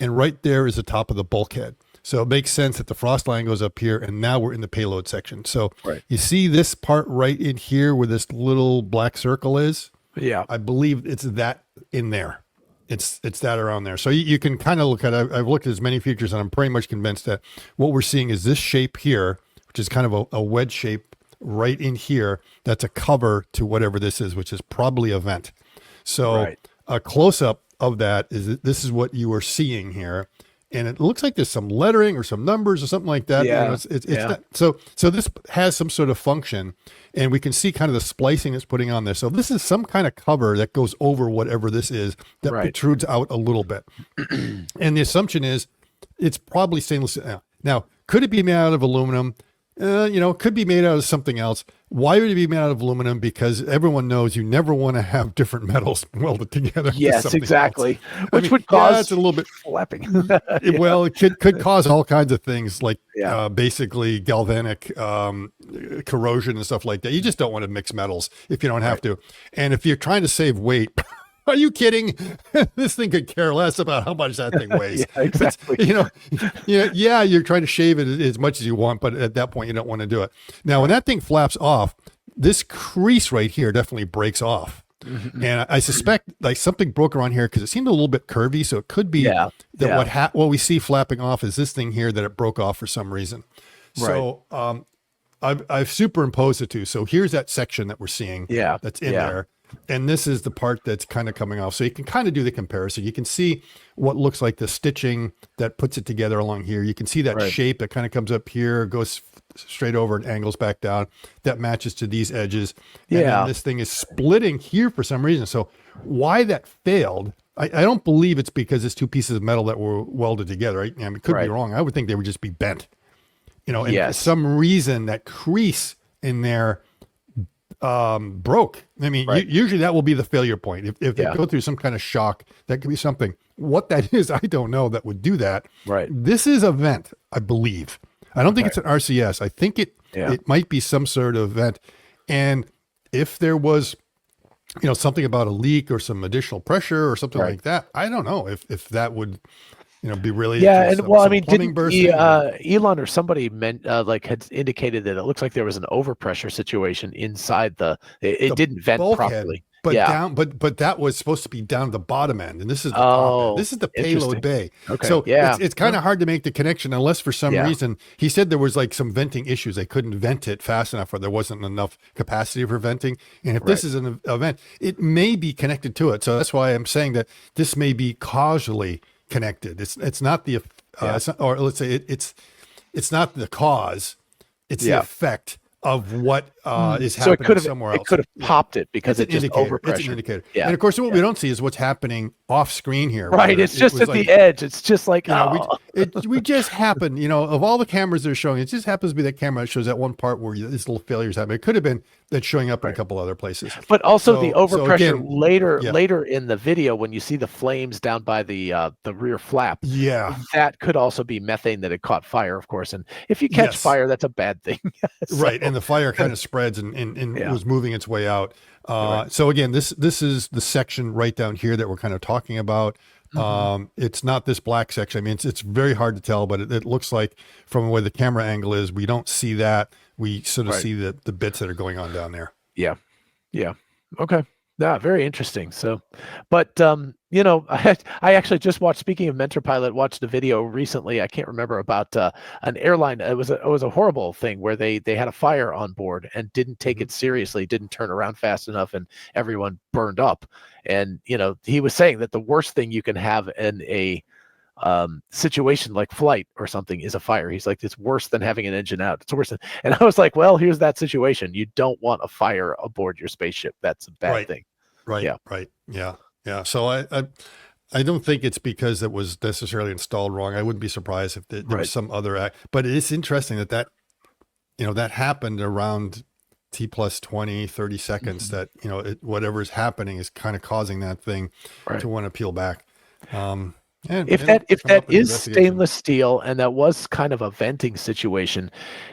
And right there is the top of the bulkhead. So it makes sense that the frost line goes up here, and now we're in the payload section. So you see this part right in here where this little black circle is. Yeah, I believe it's that in there. It's that around there. So you can kind of look at it. I've looked at as many features, and I'm pretty much convinced that what we're seeing is this shape here, which is kind of a wedge shape right in here. That's a cover to whatever this is, which is probably a vent. So a close-up of that is this is what you are seeing here. And it looks like there's some lettering or some numbers or something like that. Yeah. It's not, so this has some sort of function, and we can see kind of the splicing it's putting on there. So this is some kind of cover that goes over whatever this is that protrudes out a little bit. And the assumption is it's probably stainless steel. Now, could it be made out of aluminum? Could be made out of something else. Why would it be made out of aluminum? Because everyone knows you never want to have different metals welded together. Yes, exactly. Which would cause a little bit flapping. Well, it could cause all kinds of things, like basically galvanic corrosion and stuff like that. You just don't want to mix metals if you don't have to. And if you're trying to save weight, are you kidding? This thing could care less about how much that thing weighs. Exactly. You're trying to shave it as much as you want, but at that point you don't want to do it. Now, when that thing flaps off, this crease right here definitely breaks off. Mm-hmm. And I suspect like something broke around here because it seemed a little bit curvy. So it could be that what we see flapping off is this thing here that it broke off for some reason. So I've superimposed the two. So here's that section that we're seeing that's in there. And this is the part that's kind of coming off. So you can kind of do the comparison. You can see what looks like the stitching that puts it together along here. You can see that shape that kind of comes up here, goes straight over and angles back down. That matches to these edges. And then this thing is splitting here for some reason. So why that failed, I don't believe it's because it's two pieces of metal that were welded together. Right? I mean, it could be wrong. I would think they would just be bent. And for some reason that crease in there broke. I mean, usually that will be the failure point. If they go through some kind of shock, that could be something. What that is, I don't know, that would do that. This is a vent, I believe. I don't think it's an RCS. I think it might be some sort of vent. And if there was, something about a leak or some additional pressure or something like that, I don't know if that would be really and well, I mean, didn't Elon or somebody had indicated that it looks like there was an overpressure situation inside it didn't vent properly. But but that was supposed to be down the bottom end, and this is the top end. This is the payload bay. So it's kind of hard to make the connection unless for some reason he said there was like some venting issues. They couldn't vent it fast enough, or there wasn't enough capacity for venting. And if this is an event, it may be connected to it. So that's why I'm saying that this may be causally connected. It's not the or let's say it's not the cause. It's the effect of what is happening somewhere else. It could have popped it because it just overpressure. It's an indicator. And of course, what we don't see is what's happening off screen here. Right. It's just at the edge. It's just like, we just happen, of all the cameras they're showing, it just happens to be that camera that shows that one part where this little failures happen. It could have been that's showing up in a couple other places. But also the overpressure later in the video, when you see the flames down by the rear flap, that could also be methane that had caught fire, of course. And if you catch fire, that's a bad thing. Right. And the fire kind of spreads and was moving its way out. So again, this is the section right down here that we're kind of talking about. It's not this black section. I mean, it's very hard to tell, but it looks like from where the camera angle is, we don't see that. We sort of see the bits that are going on down there. Yeah. Yeah. Okay. Yeah, very interesting. So, but I actually just watched. Speaking of Mentor Pilot, watched a video recently. I can't remember about an airline. It was a horrible thing where they had a fire on board and didn't take it seriously, didn't turn around fast enough, and everyone burned up. And he was saying that the worst thing you can have in a situation like flight or something is a fire. He's like, it's worse than having an engine out. It's worse than, and I was like, well, here's that situation. You don't want a fire aboard your spaceship. That's a bad thing. Right. Yeah. Right. Yeah. Yeah. So I don't think it's because it was necessarily installed wrong. I wouldn't be surprised if there was some other act, but it is interesting that happened around T plus 20, 30 seconds that, whatever is happening is kind of causing that thing to want to peel back. If that is stainless steel and that was kind of a venting situation,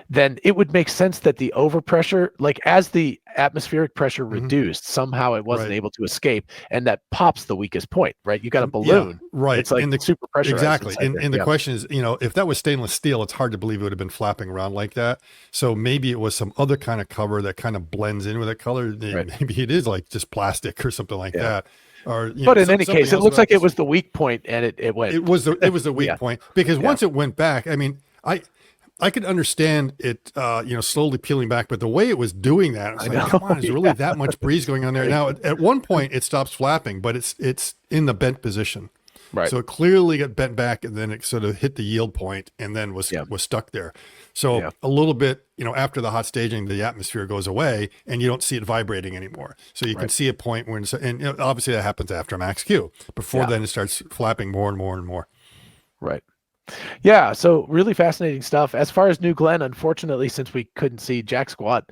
then it would make sense that the overpressure, like as the atmospheric pressure reduced, somehow it wasn't able to escape, and that pops the weakest point, right? You got a balloon, right? It's like super pressurized. Exactly. And the question is, if that was stainless steel, it's hard to believe it would have been flapping around like that. So maybe it was some other kind of cover that kind of blends in with that color. Maybe it is like just plastic or something like that. But in any case, it looks like it was the weak point, and it went. It was the weak point, because once it went back, I mean, I could understand it, slowly peeling back, but the way it was doing that, I was like, come on, is there really that much breeze going on there? Now, at one point, it stops flapping, but it's in the bent position. Right. So it clearly got bent back, and then it sort of hit the yield point, and then was stuck there. So a little bit, after the hot staging, the atmosphere goes away, and you don't see it vibrating anymore. So you can see a point when, obviously that happens after max Q. Before then, it starts flapping more and more and more. Right. Yeah, so really fascinating stuff. As far as New Glenn, unfortunately, since we couldn't see jack squat,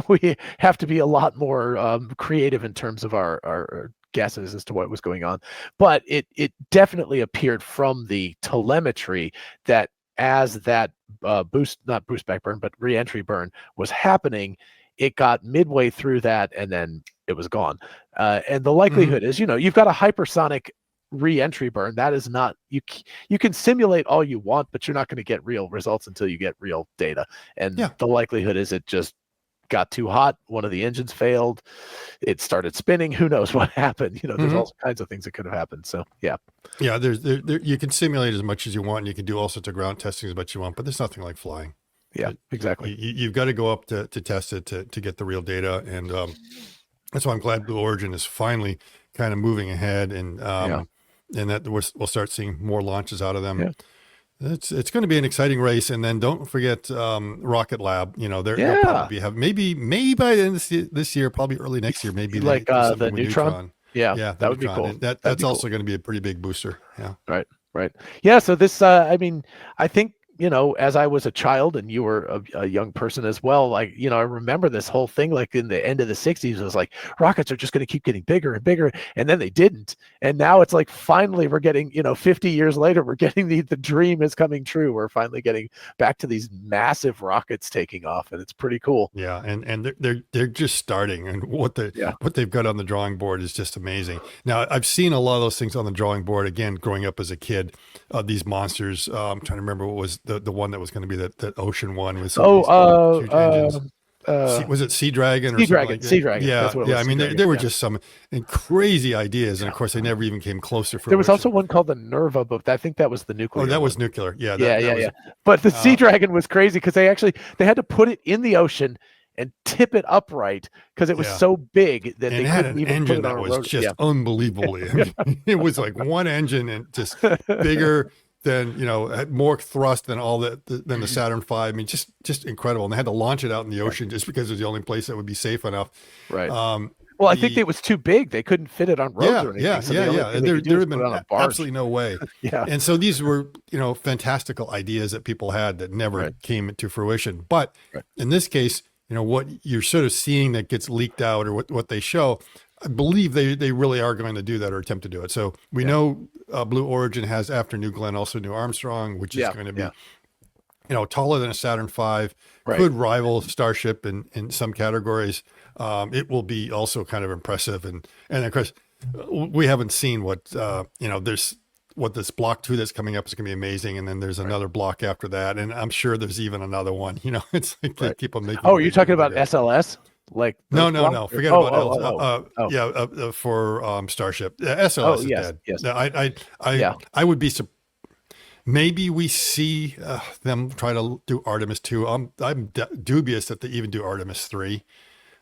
we have to be a lot more creative in terms of our guesses as to what was going on. But it definitely appeared from the telemetry that as that not boost back burn, but reentry burn was happening, it got midway through that, and then it was gone. And the likelihood is, you've got a hypersonic re-entry burn. That is not, you can simulate all you want, but you're not going to get real results until you get real data. And the likelihood is it just got too hot, one of the engines failed, it started spinning, who knows what happened. There's all kinds of things that could have happened. So there's you can simulate as much as you want, and you can do all sorts of ground testing as much as you want, but there's nothing like flying. Exactly. You've got to go up to test it to get the real data, and that's why I'm glad Blue Origin is finally kind of moving ahead, and that we'll start seeing more launches out of them. It's going to be an exciting race. And then don't forget Rocket Lab. They'll probably have maybe by the end of this year, probably early next year, maybe like the Neutron. That would be cool. That's also going to be a pretty big booster. Right. Yeah. So this, I think, as I was a child and you were a young person as well, I remember this whole thing, like in the end of the 60s, it was like rockets are just going to keep getting bigger and bigger. And then they didn't. And now it's like, finally we're getting, 50 years later, we're getting the dream is coming true. We're finally getting back to these massive rockets taking off, and it's pretty cool. Yeah. And they're just starting, and what they've got on the drawing board is just amazing. Now, I've seen a lot of those things on the drawing board, again, growing up as a kid, these monsters. I'm trying to remember what was the one that was going to be that ocean one with huge engines. Was it Sea Dragon? Sea Dragon. Yeah, I mean, there were just some crazy ideas, and of course, they never even came closer. There was also one called the Nerva, but I think that was the nuclear. Oh, that was nuclear. Yeah. But the Sea Dragon was crazy because they had to put it in the ocean and tip it upright because it was so big that they couldn't even put it on a road. That was just unbelievably. It was like one engine and just bigger than, had more thrust than than the Saturn V. I mean, just incredible. And they had to launch it out in the ocean just because it was the only place that would be safe enough. Right. Well, I think it was too big. They couldn't fit it on roads or anything. There have been absolutely no way. And so these were, fantastical ideas that people had that never came to fruition. But in this case, what you're sort of seeing that gets leaked out, or what they show, I believe they really are going to do that or attempt to do it. So we know Blue Origin has, after New Glenn, also New Armstrong, which is going to be, taller than a Saturn V, could rival Starship in some categories. It will be also kind of impressive. And of course, we haven't seen what this block 2 that's coming up is going to be amazing. And then there's another block after that. And I'm sure there's even another one, it's like they keep on making. Oh, you're talking about SLS? like no. Forget about for Starship. SLS is yes, dead. yes. I would be maybe we see them try to do Artemis 2. I'm dubious that they even do Artemis 3.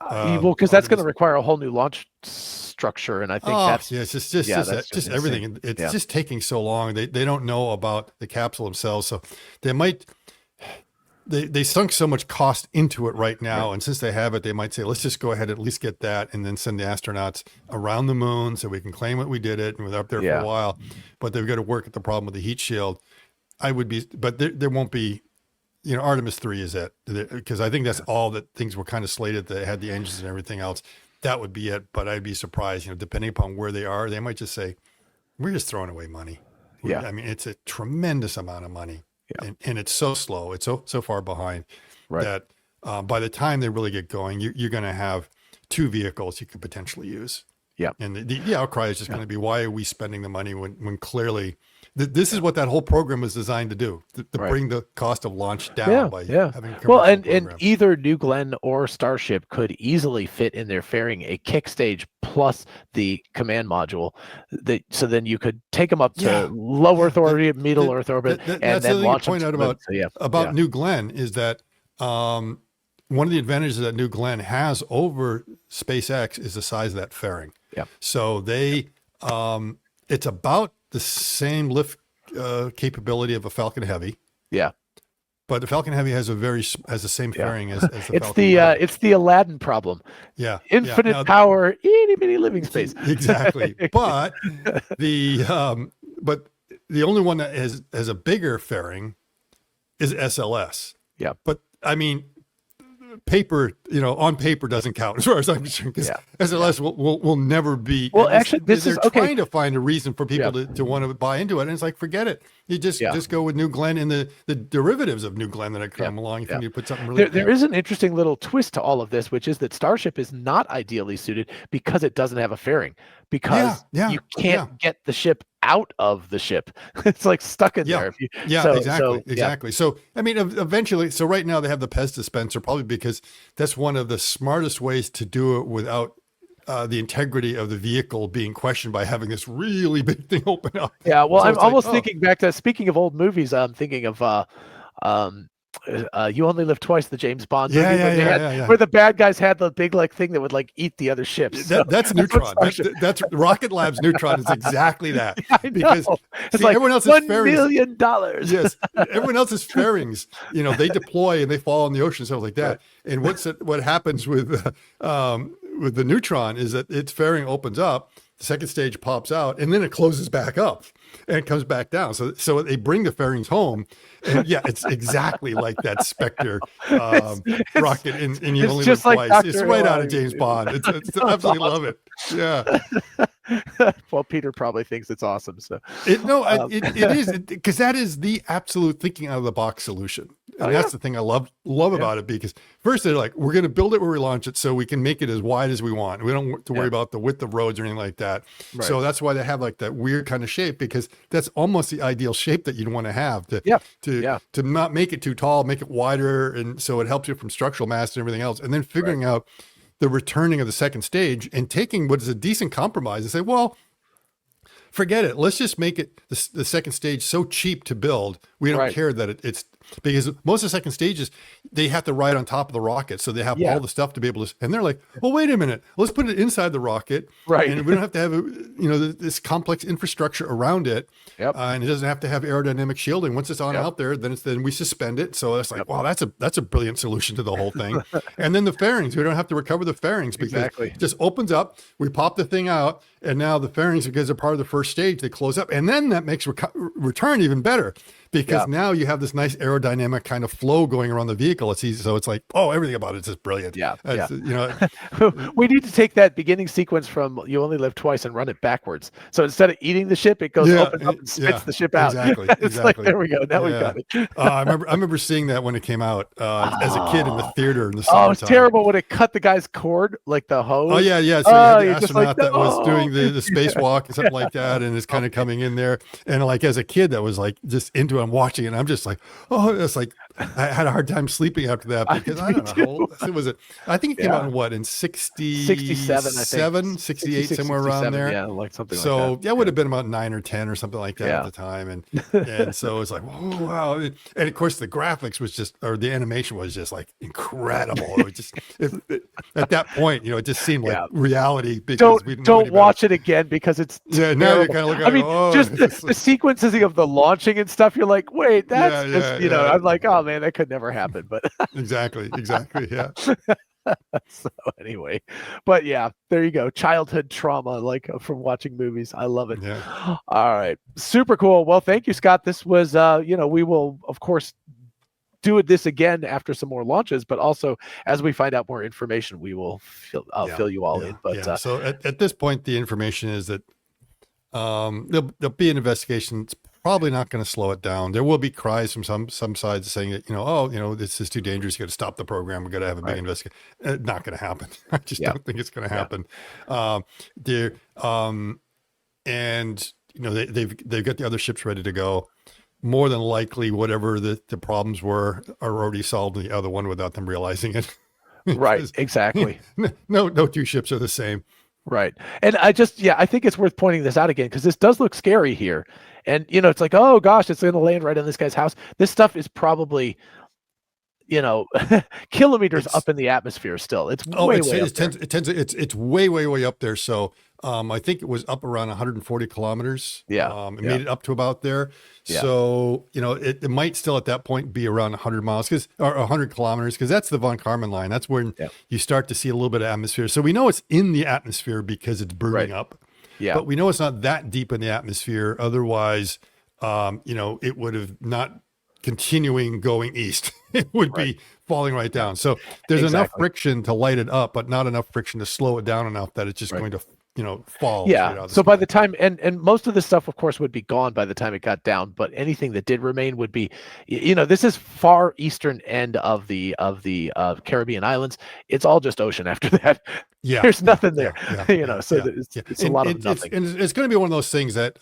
Well, because that's going to require a whole new launch structure, and I think that's just everything. It's just taking so long. They don't know about the capsule themselves, so they might. They sunk so much cost into it right now, and since they have it, they might say, let's just go ahead and at least get that, and then send the astronauts around the moon so we can claim that we did it, and we're up there for a while. But they've got to work at the problem with the heat shield. But there won't be, Artemis 3 is it, because I think that's all that things were kind of slated. They had the engines and everything else. That would be it. But I'd be surprised, depending upon where they are, they might just say, we're just throwing away money. I mean, it's a tremendous amount of money. Yeah. And it's so slow. It's so far behind that by the time they really get going, you're going to have 2 vehicles you could potentially use. Yeah. And the outcry is just going to be, why are we spending the money when clearly this is what that whole program was designed to do, to bring the cost of launch down by having a commercial and either New Glenn or Starship could easily fit in their fairing a kick stage plus the command module. So then you could take them up to low Earth orbit, middle Earth orbit, and then launch them. Point out about New Glenn is that one of the advantages that New Glenn has over SpaceX is the size of that fairing. Yeah. So they, it's about the same lift capability of a Falcon Heavy. Yeah. But the Falcon Heavy has the same fairing as the Falcon. It's the Aladdin problem. Yeah. Infinite power, itty bitty living space. Exactly. But the only one that has a bigger fairing is SLS. Yeah. But I mean, on paper doesn't count as far as I'm concerned, because SLS will never be. Well, actually, they're trying to find a reason for people to want to buy into it, and it's like, forget it. You just go with New Glenn and the derivatives of New Glenn that come along. If you put something really there is an interesting little twist to all of this, which is that Starship is not ideally suited because it doesn't have a fairing, because you can't get the ship out of the ship. It's like stuck in there. Exactly. So, I mean, eventually, so right now they have the Pez dispenser, probably because that's one of the smartest ways to do it without the integrity of the vehicle being questioned by having this really big thing open up. Yeah. Well, so I'm almost thinking back to, speaking of old movies, I'm thinking of, You Only Live Twice, the James Bond movie, where the bad guys had the big thing that would eat the other ships. That's Neutron. That's Rocket Lab's Neutron is exactly that. Because it's like everyone else's $1 million. Yes, everyone else's fairings, they deploy and they fall in the ocean, stuff like that. And what happens with the Neutron is that its fairing opens up, the second stage pops out, and then it closes back up and it comes back down. So they bring the fairings home, and it's exactly like that Spectre rocket in You Only Live Twice. It's right out of James Bond. It's absolutely love it. Yeah. Well, Peter probably thinks it's awesome. So it is, because that is the absolute thinking out of the box solution. And that's the thing I love about it, because first they're like, we're going to build it where we launch it so we can make it as wide as we want. We don't have to worry about the width of roads or anything like that. Right. So that's why they have like that weird kind of shape, because that's almost the ideal shape that you'd want to have to not make it too tall, make it wider. And so it helps you from structural mass and everything else. And then figuring out the returning of the second stage and taking what is a decent compromise and say, well, forget it. Let's just make it the second stage so cheap to build. We don't care that it's, because most of the second stages, they have to ride on top of the rocket. So they have all the stuff to be able to, and they're like, well, wait a minute, let's put it inside the rocket. Right. And we don't have to have, this complex infrastructure around it. Yep. And it doesn't have to have aerodynamic shielding. Once it's out there, then we suspend it. So it's like, wow, that's a brilliant solution to the whole thing. And then the fairings, we don't have to recover the fairings, because it just opens up, we pop the thing out, and now the fairings, because they're part of the first stage, they close up. And then that makes return even better, because now you have this nice aerodynamic kind of flow going around the vehicle. It's easy. So it's like, everything about it is just brilliant. Yeah. We need to take that beginning sequence from You Only Live Twice and run it backwards. So instead of eating the ship, it goes open up and spits the ship out. Exactly. It's like, there we go. Now we got it. I remember seeing that when it came out as a kid in the theater in the summertime. Oh, it's terrible when it cut the guy's cord, like the hose. Oh yeah. So you had the astronaut that was doing the spacewalk and something like that, and is kind of coming in there. And like as a kid that was like just into it, I'm watching it, and I'm just like, it's like I had a hard time sleeping after that because I don't know how old was it. I think it came out in what, in 67, I think. 68, 66, somewhere around there. Yeah, like something like So that. that would have been about 9 or 10 or something like that at the time. And so it's like, oh, wow. And of course the graphics was just, or the animation was just like incredible. It was just, at that point, it just seemed like reality because we don't watch it again because it's now you're kind of looking at it, just the sequences of the launching and stuff. You're like, wait, that's I'm like, oh man, that could never happen. But exactly. Yeah. So anyway, but yeah, there you go. Childhood trauma, like from watching movies. I love it. Yeah. All right. Super cool. Well, thank you, Scott. This was, we will, of course, do this again after some more launches, but also as we find out more information, we will fill you all in. But so at this point, the information is that there'll be an investigation. It's probably not going to slow it down. There will be cries from some sides saying that, this is too dangerous. You got to stop the program. We're going to have a big investigation. Not going to happen. I just don't think it's going to happen. And they've got the other ships ready to go. More than likely, whatever the problems are already solved in the other one without them realizing it. Right. Exactly. No two ships are the same. Right. And I think it's worth pointing this out again, because this does look scary here. And, it's like, oh gosh, it's going to land right on this guy's house. This stuff is probably, kilometers up in the atmosphere still. It's way way up there. So I think it was up around 140 kilometers. It made it up to about there. Yeah. So, it might still at that point be around 100 miles or 100 kilometers, because that's the von Karman line. That's when you start to see a little bit of atmosphere. So we know it's in the atmosphere because it's burning up. Yeah. But we know it's not that deep in the atmosphere. Otherwise, it would have not continuing going east. It would be falling right down. So there's enough friction to light it up, but not enough friction to slow it down enough that it's just going to fall. Yeah. So by the time, and most of the stuff, of course, would be gone by the time it got down, but anything that did remain would be, this is far eastern end of the Caribbean islands. It's all just ocean after that. Yeah. There's nothing there, so it's a lot of nothing. And it's going to be one of those things that,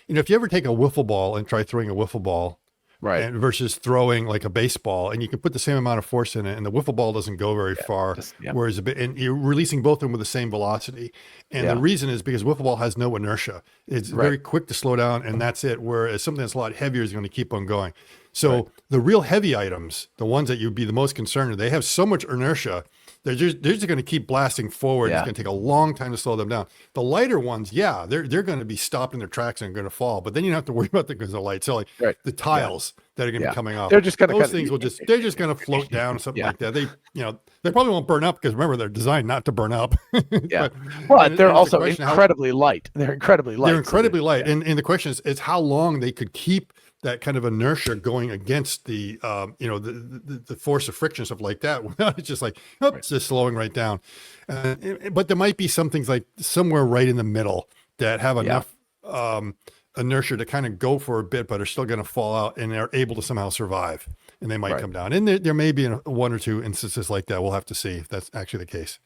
if you ever take a wiffle ball and try throwing a wiffle ball, right, versus throwing like a baseball, and you can put the same amount of force in it and the wiffle ball doesn't go very far, whereas and you're releasing both of them with the same velocity. And the reason is because wiffle ball has no inertia. It's very quick to slow down, and that's it. Whereas something that's a lot heavier is going to keep on going. So the real heavy items, the ones that you'd be the most concerned with, they have so much inertia. They're just going to keep blasting forward. It's going to take a long time to slow them down. The lighter ones, they're going to be stopped in their tracks and going to fall. But then you don't have to worry about them because they're light. So like the tiles that are going to be coming off, they're just going to those things they're just going to float down or something like that. They probably won't burn up because remember they're designed not to burn up. But they're also incredibly light. They're incredibly light. They're incredibly light. And the question is how long they could keep that kind of inertia going against the the force of friction, stuff like that, without it's just like it's just slowing right down. But there might be some things like somewhere right in the middle that have enough inertia to kind of go for a bit, but are still going to fall out and they're able to somehow survive, and they might come down. And there may be one or two instances like that. We'll have to see if that's actually the case.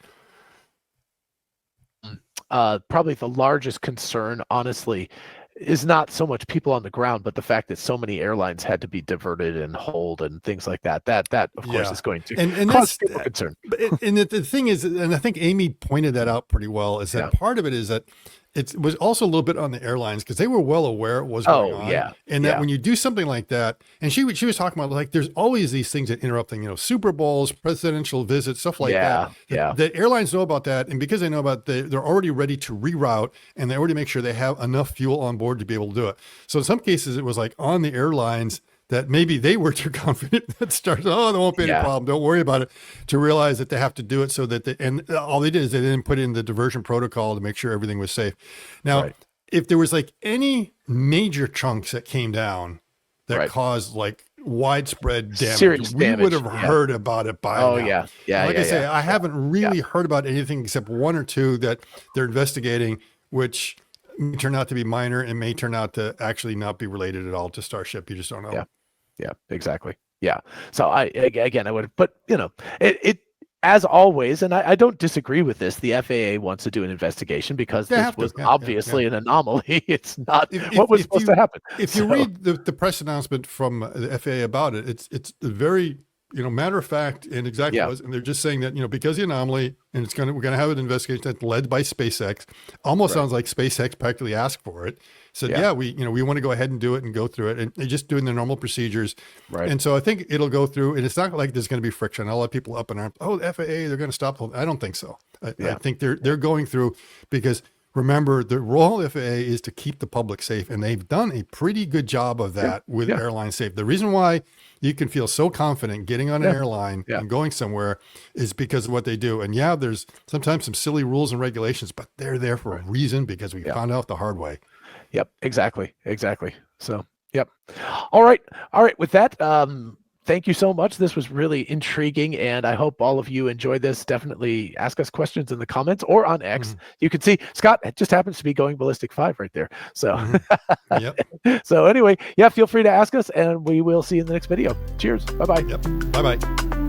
Probably the largest concern, honestly, is not so much people on the ground, but the fact that so many airlines had to be diverted and hold and things like that. That of course is going to cause people concern. And the thing is, and I think Amy pointed that out pretty well, is that part of it is that it was also a little bit on the airlines because they were well aware it was going on. And that when you do something like that, and she was talking about like there's always these things that interrupt things, Super Bowls, presidential visits, stuff like that. The airlines know about that, and because they know about they're already ready to reroute, and they already make sure they have enough fuel on board to be able to do it. So in some cases, it was like on the airlines that maybe they were too confident that started, there won't be any problem, don't worry about it, to realize that they have to do it so that and all they did is they didn't put in the diversion protocol to make sure everything was safe. Now, if there was like any major chunks that came down that caused like widespread damage, serious we damage, would have heard about it by now. Like I say, I haven't really heard about anything except one or two that they're investigating, which may turn out to be minor and may turn out to actually not be related at all to Starship. You just don't know. Yeah, exactly. Yeah. So I would, but it as always, and I don't disagree with this, the FAA wants to do an investigation because this was obviously an anomaly. It's not what was supposed to happen. If you read the press announcement from the FAA about it, it's very matter of fact and exactly was, and they're just saying that because the anomaly, and we're going to have an investigation that's led by SpaceX. Almost sounds like SpaceX practically asked for it. Said, we want to go ahead and do it and go through it, and they're just doing their normal procedures. Right. And so I think it'll go through, and it's not like there's going to be friction. I'll let people up in arms. Oh, the FAA, they're going to stop. I don't think so. I think they're going through because. Remember, the role of the FAA is to keep the public safe, and they've done a pretty good job of that with airline safe. The reason why you can feel so confident getting on an airline and going somewhere is because of what they do. And there's sometimes some silly rules and regulations, but they're there for a reason because we found out the hard way. Yep, exactly. So, All right. With that, thank you so much. This was really intriguing, and I hope all of you enjoyed this. Definitely ask us questions in the comments or on X. You can see Scott just happens to be going ballistic 5 right there. So, so anyway, feel free to ask us, and we will see you in the next video. Cheers. Bye-bye. Yep. Bye-bye.